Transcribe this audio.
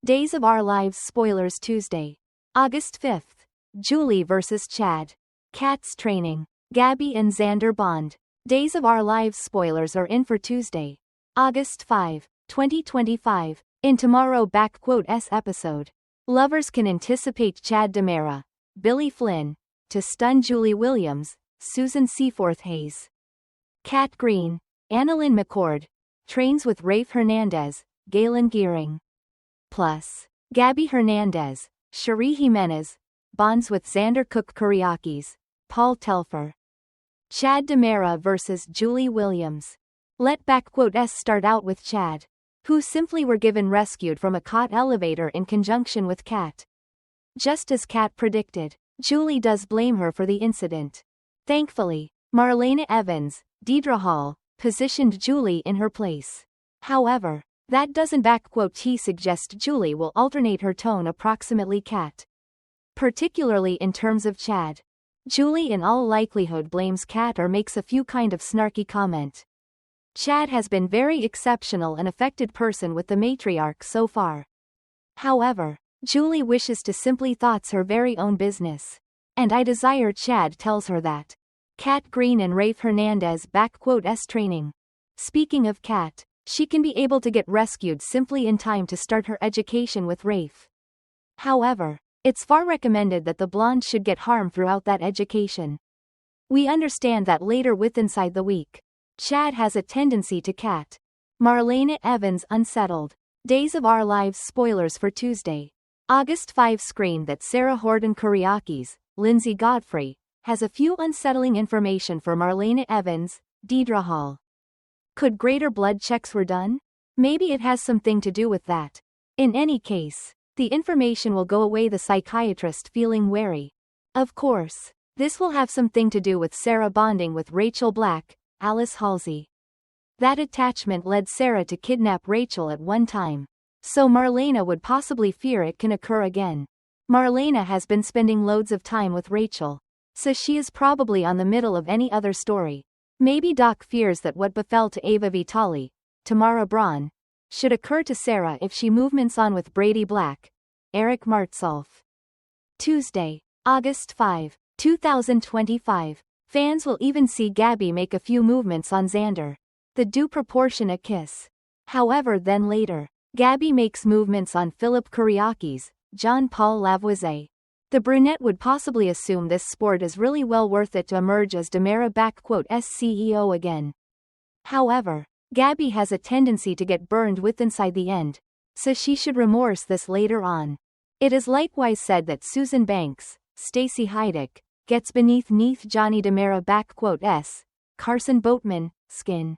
Days of Our Lives spoilers Tuesday, August 5th. Julie vs. Chad. Kat's training. Gabby and Xander bond. Days of Our Lives spoilers are in for Tuesday, August 5, 2025. In tomorrow S episode, lovers can anticipate Chad DiMera, Billy Flynn, to stun Julie Williams, Susan Seaforth Hayes, Kat Green, Annalyn McCord, trains with Rafe Hernandez, Galen Gearing. Plus, Gabby Hernandez, Cherie Jimenez, bonds with Xander Cook Kuriakis, Paul Telfer. Chad DiMera vs. Julie Williams. Let S start out with Chad, who simply were given rescued from a caught elevator in conjunction with Kat. Just as Kat predicted, Julie does blame her for the incident. Thankfully, Marlena Evans, Deidre Hall, positioned Julie in her place. However, that doesn't suggest Julie will alternate her tone approximately Kat. Particularly in terms of Chad. Julie in all likelihood blames Kat or makes a few kind of snarky comment. Chad has been very exceptional and affected person with the matriarch so far. However, Julie wishes to simply thoughts her very own business. And I desire Chad tells her that. Kat Green and Rafe Hernandez S training. Speaking of Kat, she can be able to get rescued simply in time to start her education with Rafe. However, it's far recommended that the blonde should get harm throughout that education. We understand that later inside the week, Chad has a tendency to Kat. Marlena Evans unsettled. Days of Our Lives spoilers for Tuesday, August 5 screen that Sarah Horton Kuriakis, Lindsay Godfrey, has a few unsettling information for Marlena Evans, Deidre Hall. Could greater blood checks were done? Maybe it has something to do with that. In any case, the information will go away the psychiatrist feeling wary. Of course, this will have something to do with Sarah bonding with Rachel Black, Alice Halsey. That attachment led Sarah to kidnap Rachel at one time. So Marlena would possibly fear it can occur again. Marlena has been spending loads of time with Rachel, so she is probably on the middle of any other story. Maybe Doc fears that what befell to Ava Vitale, Tamara Braun, should occur to Sarah if she movements on with Brady Black, Eric Martsolf. Tuesday, August 5, 2025. Fans will even see Gabby make a few movements on Xander. The due proportion a kiss. However, then later, Gabby makes movements on Philip Kuriakis, John Paul Lavoisier. The brunette would possibly assume this sport is really well worth it to emerge as DiMera CEO again. However, Gabby has a tendency to get burned inside the end, so she should remorse this later on. It is likewise said that Susan Banks, Stacey Heidick, gets beneath Johnny DiMera Carson Boatman, skin.